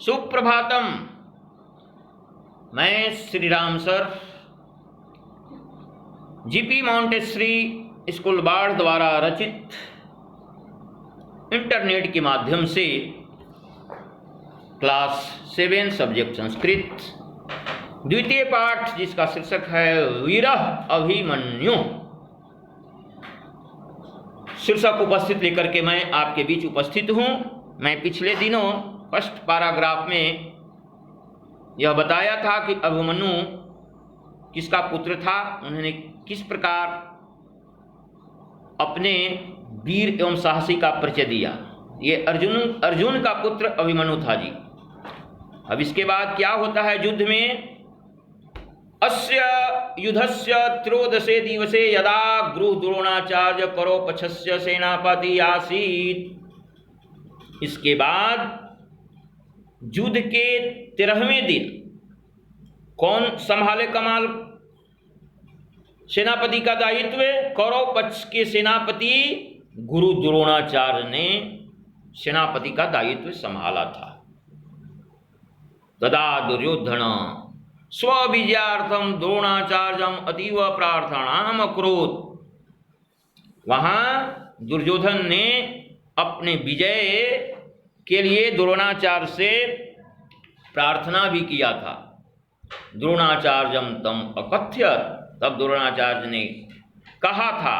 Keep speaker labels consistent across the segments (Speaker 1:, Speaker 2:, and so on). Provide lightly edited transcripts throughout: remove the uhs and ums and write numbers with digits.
Speaker 1: सुप्रभातम। मैं Shri Ram sir GP Montessori school बाढ़ द्वारा रचित इंटरनेट के माध्यम से क्लास 7 सब्जेक्ट संस्कृत द्वितीय पाठ जिसका शीर्षक है वीरः अभिमन्यु शीर्षक उपस्थित लेकर के मैं आपके बीच उपस्थित हूँ। मैं पिछले दिनों फर्स्ट पैराग्राफ में यह बताया था कि अभिमन्यु किसका पुत्र था, उन्होंने किस प्रकार अपने वीर एवं साहसी का परिचय दिया। ये अर्जुन का पुत्र अभिमन्यु था जी। अब इसके बाद क्या होता है युद्ध में, अस्य युद्धस्य त्रयोदशे दिवसे यदा गुरु द्रोणाचार्य करोपक्षस्य सेनापति आसीत्। इसके बाद युद्ध के 13वें दिन कौन संभाले कमाल सेनापति का दायित्व? कौरव पक्ष के सेनापति गुरु द्रोणाचार्य ने सेनापति का दायित्व संभाला था। तदा दुर्योधन स्वविजयार्थम द्रोणाचार्यम अतीव प्रार्थनाम अकरोत्। वहां दुर्योधन ने अपने विजय के लिए द्रोणाचार्य से प्रार्थना भी किया था। द्रोणाचार्यम तम अकथ्यत, तब द्रोणाचार्य ने कहा था,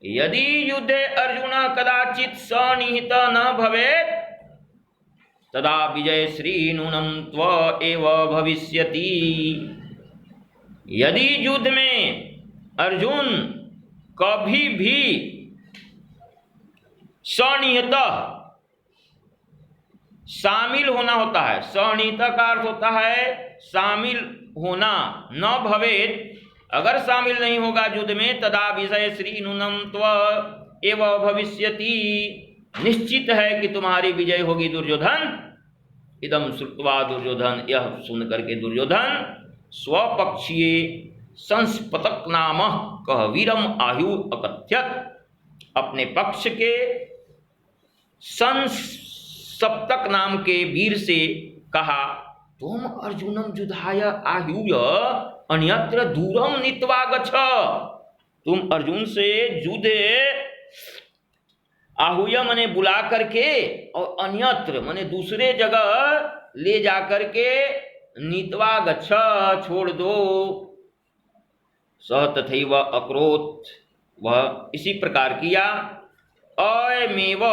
Speaker 1: यदि युद्धे अर्जुन कदाचित सनिहित न भवेत् तदा विजय श्री नूनम त्व एव भविष्यति। यदि युद्ध में अर्जुन कभी भी सनिहित शामिल होना होता है, सनिहित का अर्थ होता है शामिल होना, न भवेत्, अगर शामिल नहीं होगा युद्ध में, तदा विजय श्री नूनम त्व एव भविष्यति, निश्चित है कि तुम्हारी विजय होगी दुर्योधन। इदम श्रुत्वा दुर्योधन, यह सुन करके दुर्योधन स्वपक्षीय संस्पतक नाम कह वीरम आयु अकथ्यत, अपने पक्ष के संसप्तक नाम के वीर से कहा, तुम अर्जुनम युद्धाय आह्यूय अन्यत्र दूरम नीत्वा गच्छ। तुम अर्जुन से युद्ध आहुय मने बुला करके और अन्यत्र मने दूसरे जगह ले जा करके नीत्वा गच्छ छोड़ दो। स तथैव अकरोत्, वह इसी प्रकार किया। अयमेव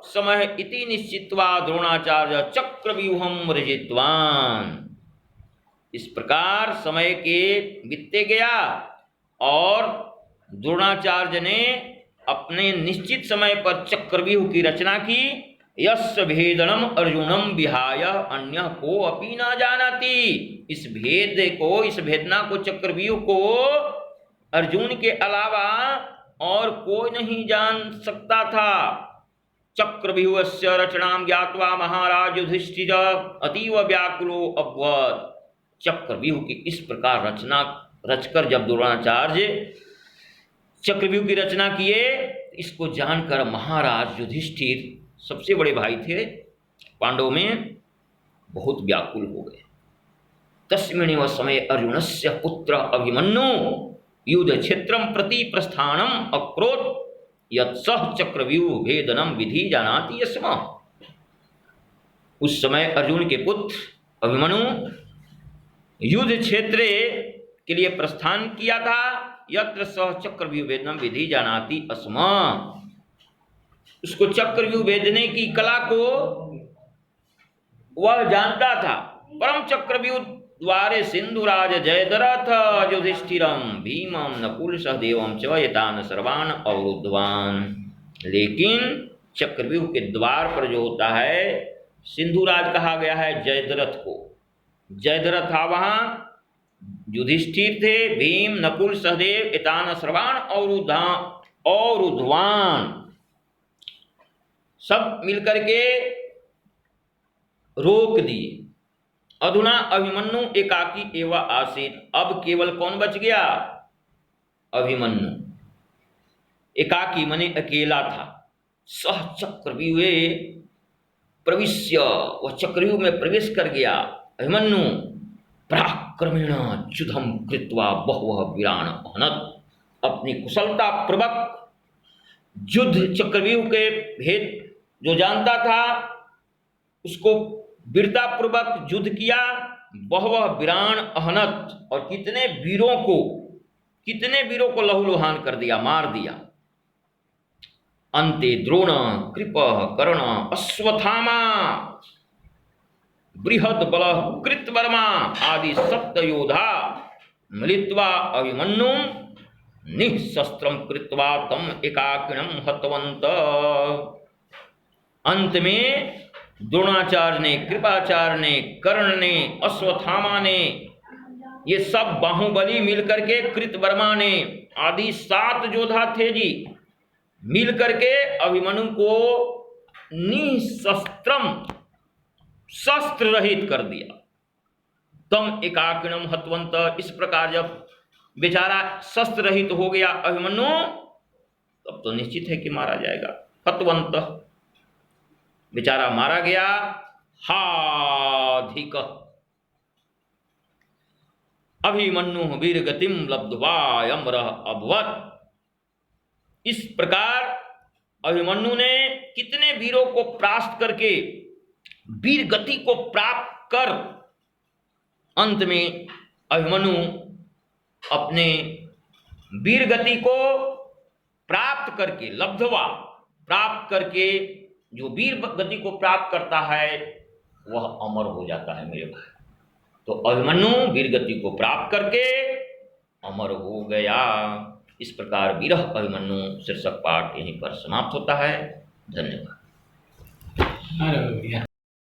Speaker 1: समय इति निश्चित्वा द्रोणाचार्य चक्रव्यूहम रचितवान्। इस प्रकार समय के बीतते गया और द्रोणाचार्य ने अपने निश्चित समय पर चक्रव्यूह की रचना की। यस्य भेदनम अर्जुनम विहाय अन्य को अपि न जानाति। इस भेदना को, चक्रव्यूह को अर्जुन के अलावा और कोई नहीं जान सकता था। चक्रव्यूहस्य रचनां ज्ञात्वा महाराज युधिष्ठिर अतीव व्याकुलो अभवत्। चक्रव्यूह की इस प्रकार रचकर जब द्रोणाचार्य चक्रव्यूह की रचना किए, इसको जानकर महाराज युधिष्ठिर, सबसे बड़े भाई थे पांडवों में, बहुत व्याकुल हो गए। तस्मिन्नेव समय अर्जुनस्य पुत्र अभिमन्यु युद्ध क्षेत्रम प्रति प्रस्थानम अकरोत् यत् सः चक्रव्यूह भेदनम विधि जानाति यस्म। उस समय अर्जुन के पुत्र अभिमन्यु युद्ध क्षेत्र के लिए प्रस्थान किया था। यत्र सः चक्रव्यूह भेदनम विधि जानाति अस्म। उसको चक्रव्यूह भेदने की कला को वह जानता था। परम चक्रव्यूह द्वारे सिंधुराज जयद्रथ युधिष्ठिरम भीमम नकुल सहदेवम च एतान सर्वान अवरुद्धवान। लेकिन चक्रव्यूह के द्वार पर जो होता है, सिंधुराज कहा गया है जयद्रथ को। जयद्रथ था वहां, युधिष्ठिर थे, भीम नकुल सहदेव एतान सर्वान अवरुद्धवान, सब मिलकर के रोक दिए। अधुना अभिमन्यु एकाकी एव आसीत्। अब केवल कौन बच गया? अभिमन्यु एकाकी मने अकेला था। सह चक्रव्यूहे प्रविश्य, वह चक्रव्यूह में प्रवेश कर गया। अभिमन्यु पराक्रमेण युद्धम कृत्वा बहवः वीरान अहनत, अपनी कुशलता पूर्वक युद्ध, चक्रव्यूह के भेद जो जानता था उसको वीरता पूर्वक युद्ध किया। बहवः वीरान अहनत, और कितने वीरों को लहूलुहान कर दिया, मार दिया। अन्ते द्रोण, कृप, कर्ण, अश्वत्थामा, बृहद बल कृतवर्मा आदि सप्त योधा मिलित्वा अभिमन्युं निःशस्त्रं कृत्वा तम एकाकिनं हतवन्त। अंत में द्रोणाचार्य ने, कृपाचार्य ने, कर्ण ने, अश्वत्थामा ने, ये सब बाहुबली मिलकर के, कृतवर्मा ने आदि 7 योद्धा थे जी, मिल करके अभिमन्यु को निशस्त्रम, शस्त्र रहित कर दिया। तम एकाकिनम हतवंत, इस प्रकार जब बेचारा शस्त्र रहित हो गया अभिमन्यु, तब तो निश्चित है कि मारा जाएगा। हतवंत, बेचारा मारा गया। हाधिक अभिमन्यु वीर गतिम लब्ध्वा अमरः अभवत्। इस प्रकार अभिमन्यु ने कितने वीरों को परास्त करके, वीर गति को प्राप्त कर, अंत में अभिमन्यु अपने वीर गति को प्राप्त करके, लब्ध्वा, प्राप्त करके, जो वीर गति को प्राप्त करता है वह अमर हो जाता है मेरे भाई। तो अभिमन्यु वीर गति को प्राप्त करके अमर हो गया। इस प्रकार वीरः अभिमन्यु शीर्षक पाठ यहीं पर समाप्त होता है। धन्यवाद।